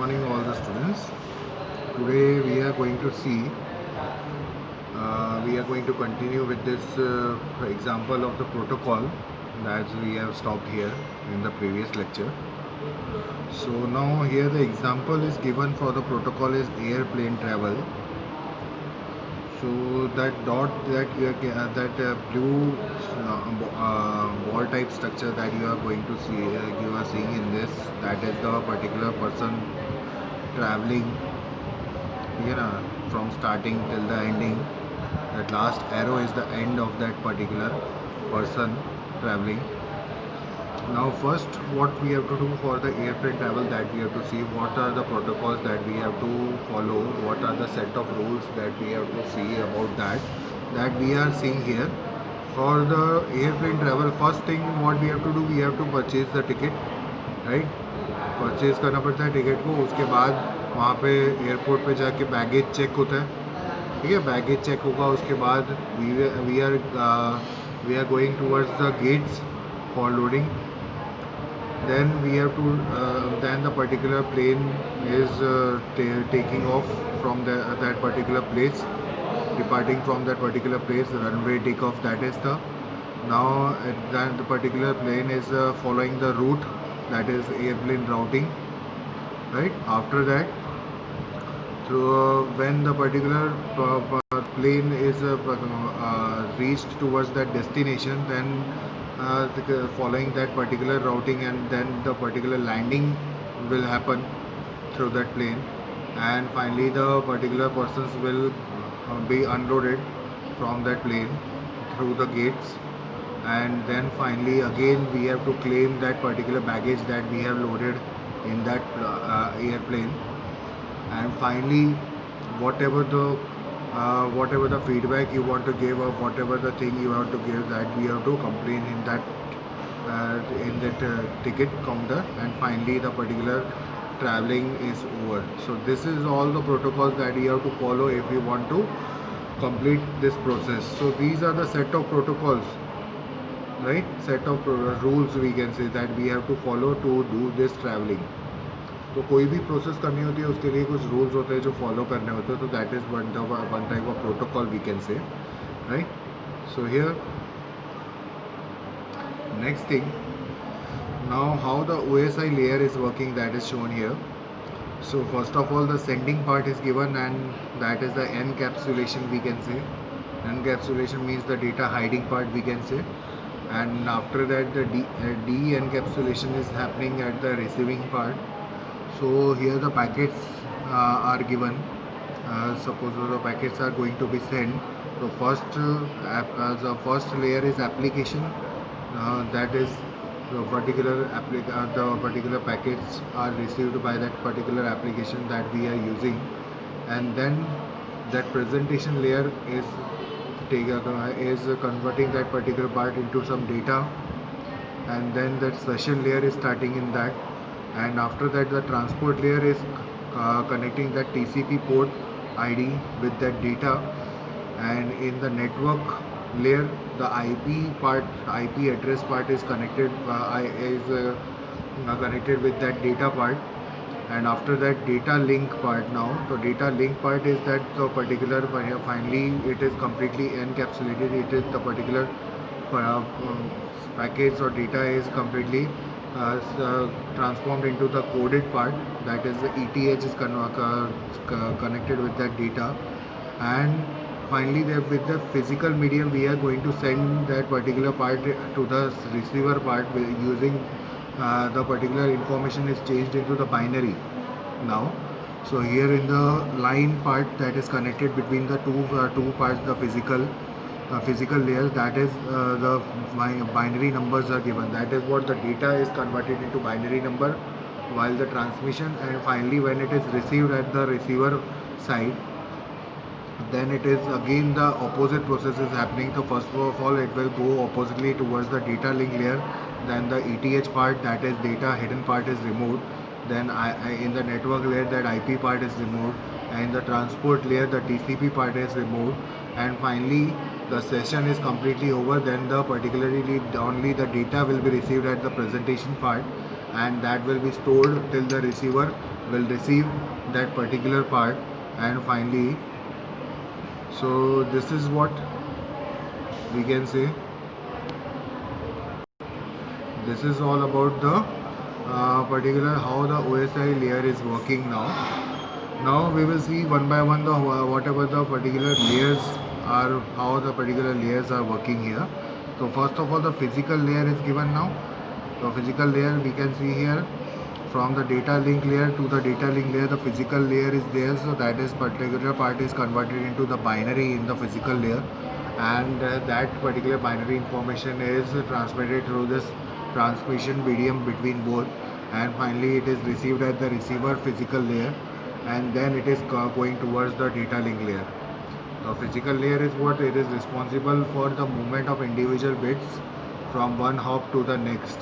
morning all the students. Today we are going to see, we are going to continue with this example of the protocol that we have stopped here in the previous lecture. So now here the example is given for the protocol is airplane travel. So that dot that you are, that blue wall type structure that you are going to see, you are seeing in this, that is the particular person traveling from starting till the ending. That last arrow is the end of that particular person traveling. Now first what we have to do for the airplane travel, that we have to see what are the protocols that we have to follow, what are the set of rules that we have to see about that we are seeing here. For the airplane travel, first thing what we have to do, we have to purchase the ticket, right? Purchase करना पड़ता है ticket को. उसके बाद वहाँ पे airport पे जाके बैगेज चेक होता है, ठीक है. बैगेज चेक होगा, उसके बाद we are going towards the gates for loading. Then we have to then the particular plane is taking off from that particular place, departing from that particular place. The runway takeoff, that is the now then the particular plane is following the route, that is airplane routing, right? After that, through when the particular plane is reached towards that destination, then following that particular routing, and then the particular landing will happen through that plane, and finally the particular persons will be unloaded from that plane through the gates. And then finally again we have to claim that particular baggage that we have loaded in that airplane. And finally whatever the feedback you want to give, or whatever the thing you have to give, that we have to complain in that ticket counter, and finally the particular traveling is over. So this is all the protocols that you have to follow if you want to complete this process. So these are the set of protocols, right? Set of rules we can say that we have to follow to do this traveling. तो कोई भी process करनी होती है उसके लिए कुछ rules होते हैं जो फॉलो करने होते हैं. तो that is one type of protocol we can say, right? So here next thing, now how the OSI layer is working, that is shown here. So first of all the sending part is given, and that is the encapsulation we can say. Encapsulation means the data hiding part we can say. And after that the de-encapsulation is happening at the receiving part. So here the packets are given. Suppose the packets are going to be sent. So the first layer is application. That is the particular packets are received by that particular application that we are using. And then that presentation layer is converting that particular part into some data, and then that session layer is starting in that. And after that the transport layer is connecting that TCP port ID with that data. And in the network layer the IP address part is connected connected with that data part. And after that data link part, now the data link part is that the particular finally it is completely encapsulated. It is the particular packets or data is completely transformed into the coded part, that is the ETH is connected with that data. And finally with the physical medium we are going to send that particular part to the receiver part using the particular information is changed into the binary now. So here in the line part that is connected between the two parts, the physical layer, that is the binary numbers are given. That is what the data is converted into binary number while the transmission. And finally when it is received at the receiver side, then it is again the opposite process is happening. So first of all it will go oppositely towards the data link layer. Then the ETH part, that is data hidden part, is removed. Then in the network layer that IP part is removed, and in the transport layer the TCP part is removed. And finally the session is completely over. Then the particularly only the data will be received at the presentation part, and that will be stored till the receiver will receive that particular part, and finally, so this is what we can say. This is all about the particular how the OSI layer is working now. Now we will see one by one the whatever the particular layers are, how the particular layers are working here. So first of all, the physical layer is given now. The physical layer we can see here, from the data link layer to the data link layer, the physical layer is there. So that is particular part is converted into the binary in the physical layer, and that particular binary information is transmitted through this transmission medium between both, and finally it is received at the receiver physical layer, and then it is going towards the data link layer. The physical layer is what it is responsible for the movement of individual bits from one hop to the next,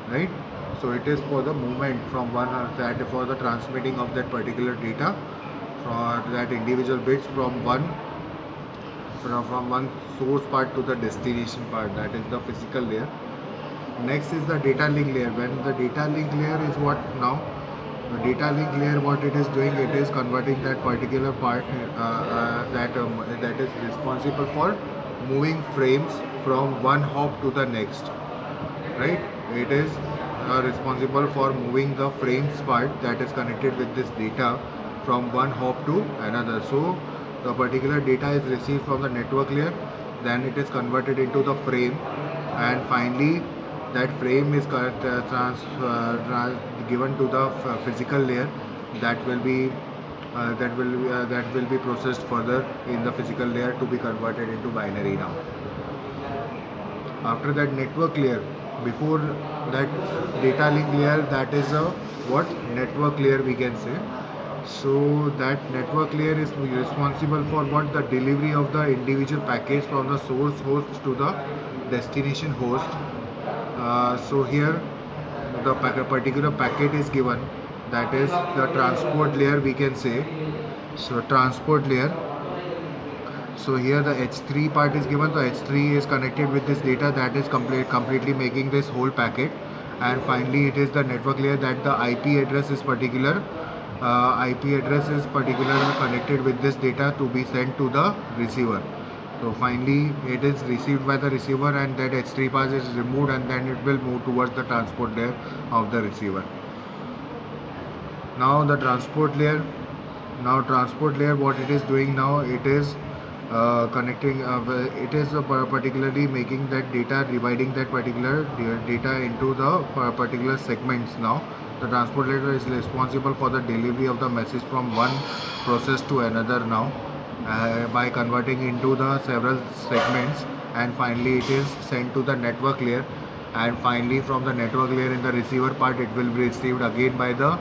right? So it is for the movement from one that for the transmitting of that particular data for that individual bits from one source part to the destination part, that is the physical layer. Next is the data link layer. When the data link layer is what now? The data link layer, what it is doing, it is converting that particular part that is responsible for moving frames from one hop to the next, right? It is responsible for moving the frames part that is connected with this data from one hop to another. So the particular data is received from the network layer, then it is converted into the frame, and finally that frame is given to the physical layer, that will be processed further in the physical layer to be converted into binary now. After that, network layer, before that data link layer, that is a what network layer we can say. So that network layer is responsible for what the delivery of the individual packets from the source host to the destination host. So here the particular packet is given, that is the transport layer we can say. So transport layer, so here the H3 part is given. So H3 is connected with this data, that is completely making this whole packet, and finally it is the network layer, that the IP address is particular connected with this data to be sent to the receiver. So finally it is received by the receiver, and that H3 pass is removed, and then it will move towards the transport layer of the receiver. Now the transport layer, what it is doing now, it is connecting it is particularly making that data, dividing that particular data into the particular segments. Now the transport layer is responsible for the delivery of the message from one process to another now, by converting into the several segments, and finally it is sent to the network layer, and finally from the network layer in the receiver part, it will be received again by the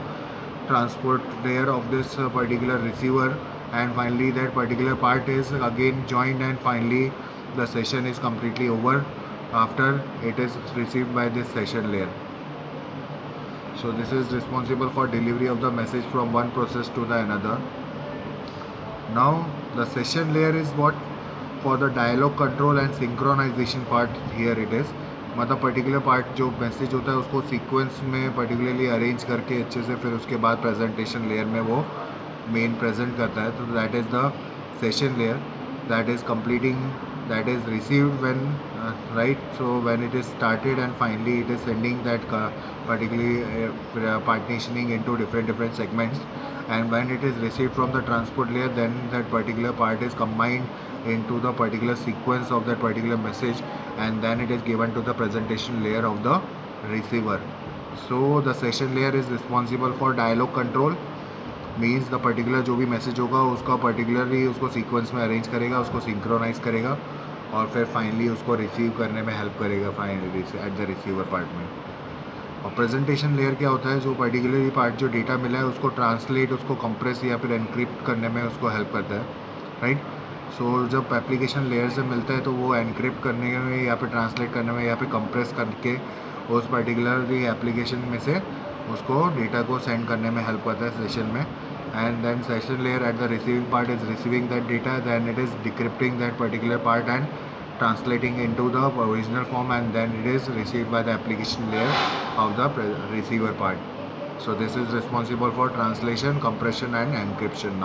transport layer of this particular receiver, and finally that particular part is again joined, and finally the session is completely over after it is received by this session layer. So this is responsible for delivery of the message from one process to the another. Now the session layer is what for the dialogue control and synchronization part. Here it is, मतलब particular part जो message होता है उसको sequence में particularly arrange करके अच्छे से फिर उसके बाद प्रेजेंटेशन लेयर में वो मेन प्रेजेंट करता है. तो that is the session layer, that is completing, that is received when right. So when it is started, and finally it is sending that particularly partitioning into different segments, and when it is received from the transport layer, then that particular part is combined into the particular sequence of that particular message, and then it is given to the presentation layer of the receiver. So the session layer is responsible for dialogue control, means the particular जो भी message होगा उसका particularly उसको sequence में arrange करेगा, उसको synchronise करेगा, और फिर फाइनली उसको रिसीव करने में हेल्प करेगा finally at the receiver part में. और प्रेजेंटेशन लेयर क्या होता है, जो पर्टिकुलरली पार्ट जो डेटा मिला है उसको ट्रांसलेट, उसको कंप्रेस या फिर एनक्रिप्ट करने में उसको हेल्प करता है, राइट. सो जब एप्लीकेशन लेयर से मिलता है तो वो एनक्रिप्ट करने में या फिर ट्रांसलेट करने में या फिर कंप्रेस करके उस पर्टिकुलरली एप्लीकेशन में से उसको डेटा को सेंड करने में हेल्प करता है सेशन में. And then session layer at the receiving part is receiving that data, then it is decrypting that particular part and translating into the original form, and then it is received by the application layer of the receiver part. So this is responsible for translation, compression and encryption.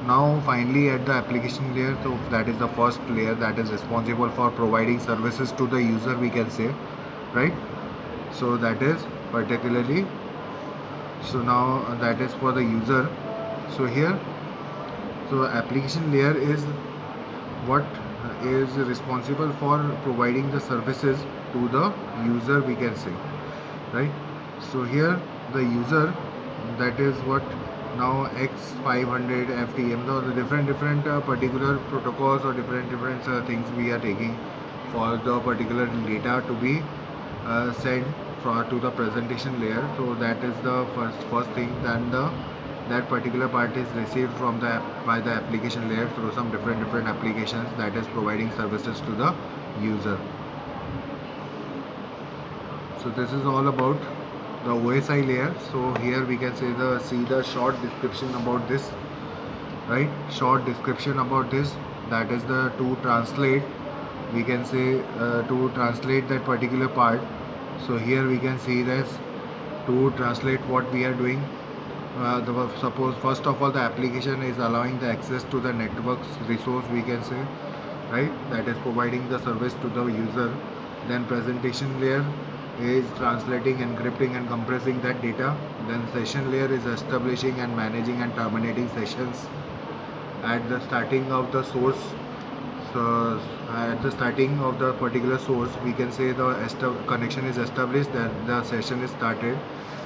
Now finally at the application layer, so that is the first layer that is responsible for providing services to the user, we can say, right? So that is particularly, so now that is for the user. So here, so application layer is what is responsible for providing the services to the user, we can say, right? So here the user, that is what now X500 FTM, the different particular protocols or different things we are taking for the particular data to be sent to the presentation layer. So that is the first thing. Then that particular part is received from the by the application layer through some different applications that is providing services to the user. So this is all about the OSI layer. So here we can see the short description about this, right? Short description about this, that is the to translate, we can say, to translate that particular part. So here we can see this to translate what we are doing. Suppose first of all the application is allowing the access to the network's resource, we can say, right? That is providing the service to the user. Then presentation layer is translating, encrypting and compressing that data. Then session layer is establishing and managing and terminating sessions at the starting of the source. So at the starting of the particular source, we can say the connection is established, that the session is started,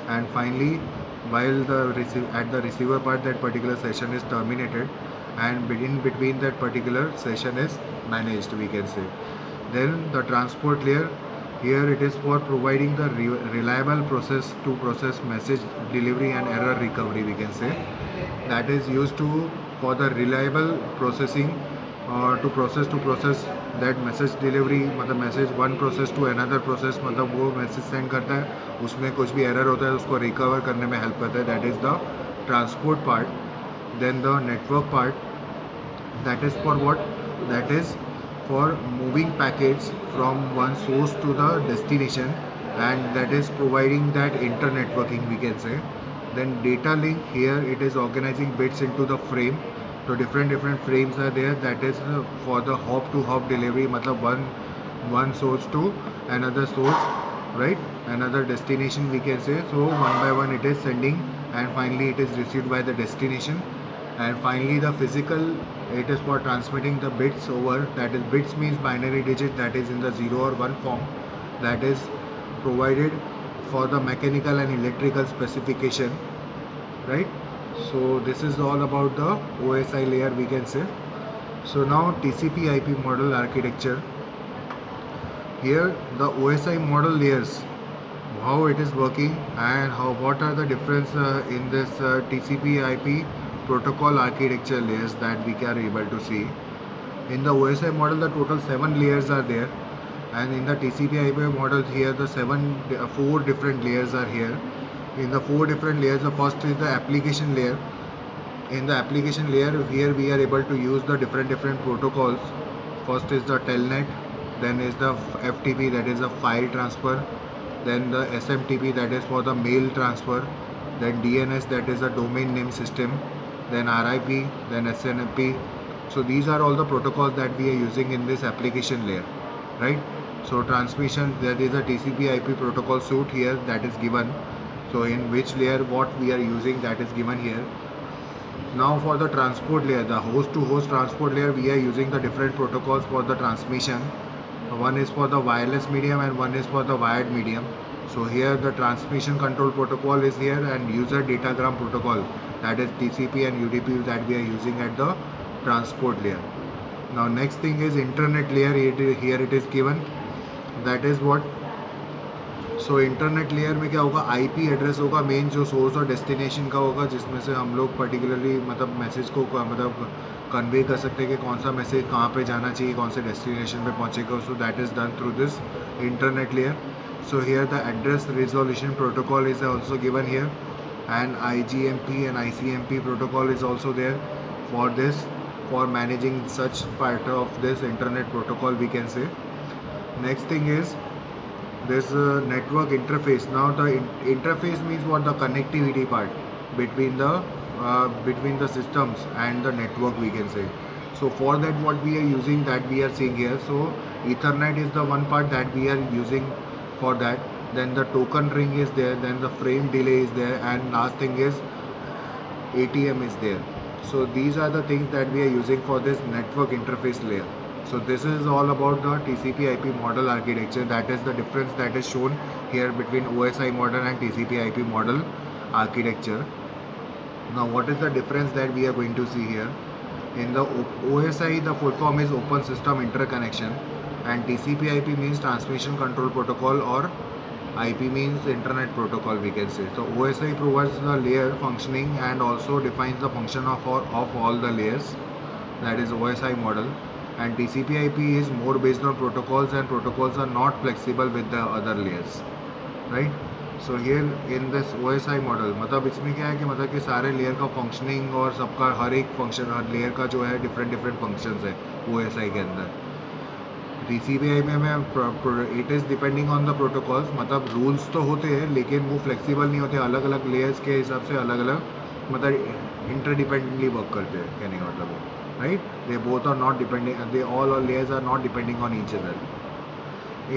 and finally while at the receiver part, that particular session is terminated, and in between that particular session is managed, we can say. Then the transport layer, here it is for providing the reliable process to process message delivery and error recovery, we can say. That is used to for the reliable processing, to process that message delivery, मतलब message one process to another process, मतलब वो message send करता है, उसमें कुछ भी error होता है उसको रिकवर करने में हेल्प करता है. That is the transport part. Then the network part, that is for what? That is for moving packets from one source to the destination, and that is providing that inter-networking, we can say. Then data link, here it is organizing bits into the frame. So different frames are there, that is for the hop to hop delivery, matlab one source to another source, right? Another destination, we can say. So one by one it is sending, and finally it is received by the destination. And finally the physical, it is for transmitting the bits over, that is bits means binary digit, that is in the 0 or 1 form, that is provided for the mechanical and electrical specification, right? So this is all about the OSI layer, we can say. So now TCP IP model architecture. Here the OSI model layers, how it is working, and what are the difference in this TCP IP protocol architecture layers that we are able to see. In the OSI model, the total 7 layers are there, and in the TCP IP model, here the 4 different layers are here. In the 4 different layers, the first is the application layer. In the application layer, here we are able to use the different protocols. First is the telnet, then is the FTP, that is a file transfer, then the SMTP, that is for the mail transfer, then DNS, that is a domain name system, then RIP, then SNMP. So these are all the protocols that we are using in this application layer, right? So transmission, there is a TCP IP protocol suite here that is given. So in which layer what we are using, that is given here. Now for the transport layer, the host to host transport layer, we are using the different protocols for the transmission. One is for the wireless medium and one is for the wired medium. So here the transmission control protocol is here, and user datagram protocol, that is TCP and UDP, that we are using at the transport layer. Now next thing is internet layer. Here it is given, that is what. So internet layer में क्या होगा, IP address होगा main, जो source और destination का होगा, जिसमें से हम लोग पर्टिकुलरली मतलब मैसेज को मतलब कन्वे कर सकते हैं कि कौन सा मैसेज कहाँ पे जाना चाहिए, कौन से डेस्टिनेशन पे पहुँचेगा. So that is done through this internet layer. So here the address resolution protocol is also given here, and IGMP and ICMP protocol is also there for this, for managing such part of this internet protocol, we can say. Next thing is this network interface. Now the interface means what? The connectivity part between the systems and the network, we can say. So for that, what we are using, that we are seeing here. So Ethernet is the one part that we are using for that. Then the token ring is there, then the frame delay is there, and last thing is ATM is there. So these are the things that we are using for this network interface layer. So this is all about the TCP/IP model architecture. That is the difference that is shown here between OSI model and TCP/IP model architecture. Now what is the difference that we are going to see here? In the OSI, the full form is Open System Interconnection, and TCP/IP means Transmission Control Protocol, or IP means Internet Protocol, we can say. So OSI provides the layer functioning and also defines the function of all the layers. That is OSI model. And TCP/IP is more based on protocols, and protocols are not flexible with the other layers, right? So here in this OSI model, मतलब इसमें क्या है कि मतलब कि सारे layer का functioning और सबका हर एक फंक्शन, हर लेयर का जो है डिफरेंट फंक्शंस है OSI के अंदर. TCP/IP में it is depending on the protocols, मतलब रूल्स तो होते हैं लेकिन वो फ्लेक्सिबल नहीं होते, अलग अलग लेयर्स के हिसाब से अलग अलग मतलब इंटरडिपेंडेंटली वर्क करते हैं, कहने का मतलब है, right? They both are not depending, they all layers are not depending on each other.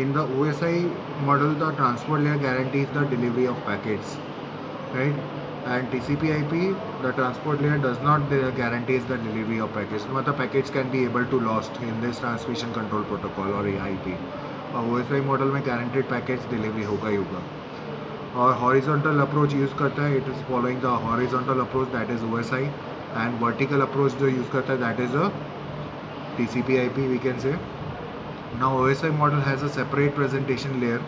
In the OSI model, the transport layer guarantees the delivery of packets, right? And TCP/IP, the transport layer does not guarantees the delivery of packets. So the packets can be able to lost in this transmission control protocol or AIP. और OSI model में guaranteed packets delivery होगा ही होगा. और horizontal approach use करता है, it is following the horizontal approach, that is OSI. And vertical approach जो use करता है, that is a TCP/IP, we can say. Now OSI model has a separate presentation layer,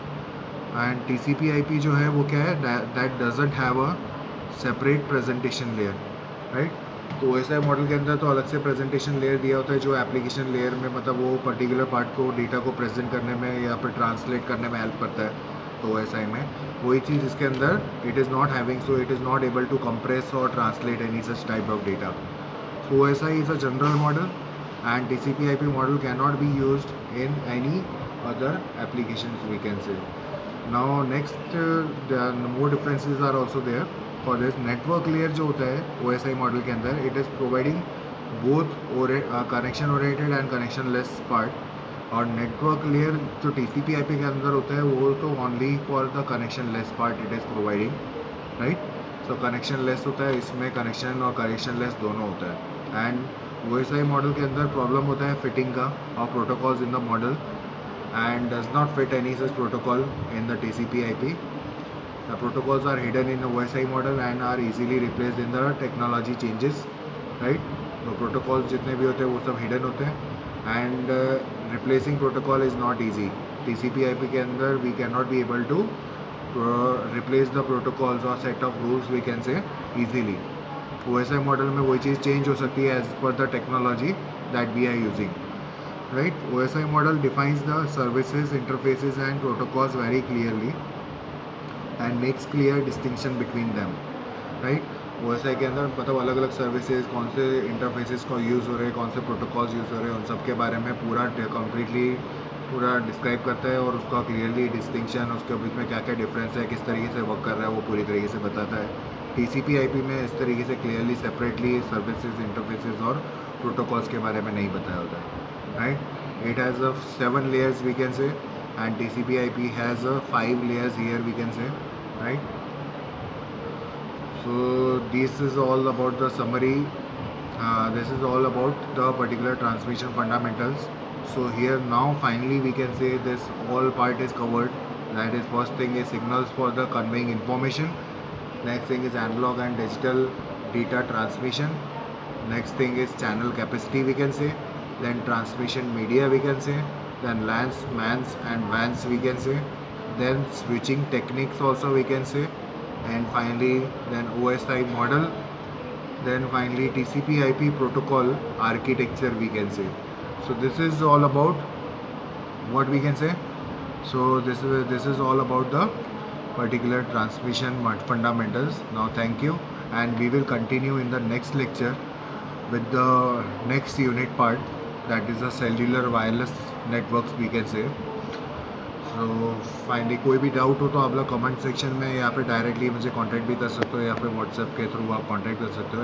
and TCP/IP जो है वो क्या है, that doesn't have a separate presentation layer, right? तो OSI model के अंदर तो अलग से प्रेजेंटेशन लेयर दिया होता है जो एप्लीकेशन लेयर में मतलब वो पर्टिकुलर पार्ट को, डेटा को प्रेजेंट करने में या फिर ट्रांसलेट करने में हेल्प करता है. तो OSI में वही चीज़ इसके अंदर it is not having, so it is not able to compress और translate any such type of data. So OSI is a general model, and TCP/IP model cannot be used in any other applications, we can say. Now next, the more differences are also there for this. Network layer जो होता है OSI model के अंदर, it is providing both connection oriented and connectionless part. और network layer जो TCP/IP के अंदर होता है वो तो only for the connectionless part it is providing, right? So connectionless होता है, इसमें कनेक्शन और कनेक्शनलेस दोनों होता है. एंड OSI मॉडल के अंदर प्रॉब्लम होता है फिटिंग का और protocols in the model, and does not fit any such protocol in the TCP/IP. The protocols are hidden in the OSI model and are easily replaced in the technology changes, right? तो protocols जितने भी होते हैं वो सब hidden होते हैं, and replacing protocol is not easy. TCP/IP के अंदर we cannot be able to replace the protocols or set of rules, we can say, easily. OSI model में वही चीज़ change हो सकती है as per the technology that we are using. Right? OSI model defines the services, interfaces and protocols very clearly and makes clear distinction between them. Right? OSI के अंदर मतलब अलग अलग सर्विसेज, कौन से इंटरफेसेस को यूज़ हो रहे हैं, कौन से प्रोटोकॉल्स यूज़ हो रहे हैं, उन सब के बारे में पूरा कम्प्लीटली पूरा डिस्क्राइब करता है और उसका क्लियरली डिस्टिंक्शन, उसके बीच में क्या क्या डिफरेंस है, किस तरीके से वर्क कर रहा है, वो पूरी तरीके से बताता है. TCP/IP में इस तरीके से क्लियरली सेपरेटली सर्विसेज, इंटरफेसेस और प्रोटोकॉल्स के बारे में नहीं बताया होता है. Right? It has 7 layers, we can say, and TCP/IP has 5 layers here, we can say, right? So this is all about the summary. This is all about the particular transmission fundamentals. So here now finally we can say this all part is covered. That is, first thing is signals for the conveying information. Next thing is analog and digital data transmission. Next thing is channel capacity, we can say. Then transmission media, we can say. Then LANs, MANs and WANs, we can say. Then switching techniques also, we can say. And finally then OSI model. Then finally TCP/IP protocol architecture, we can say. So this is all about what we can say. So this is all about the particular transmission fundamentals. Now thank you, and we will continue in the next lecture with the next unit part, that is a cellular wireless networks, we can say. So finally कोई भी doubt हो तो आप लोग comment section में यहाँ पे directly मुझे कांटेक्ट भी कर सकते हो, या फिर व्हाट्सएप के थ्रू आप कांटेक्ट कर सकते हो.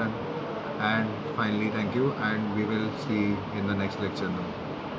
And finally thank you, and we will see in the next lecture now.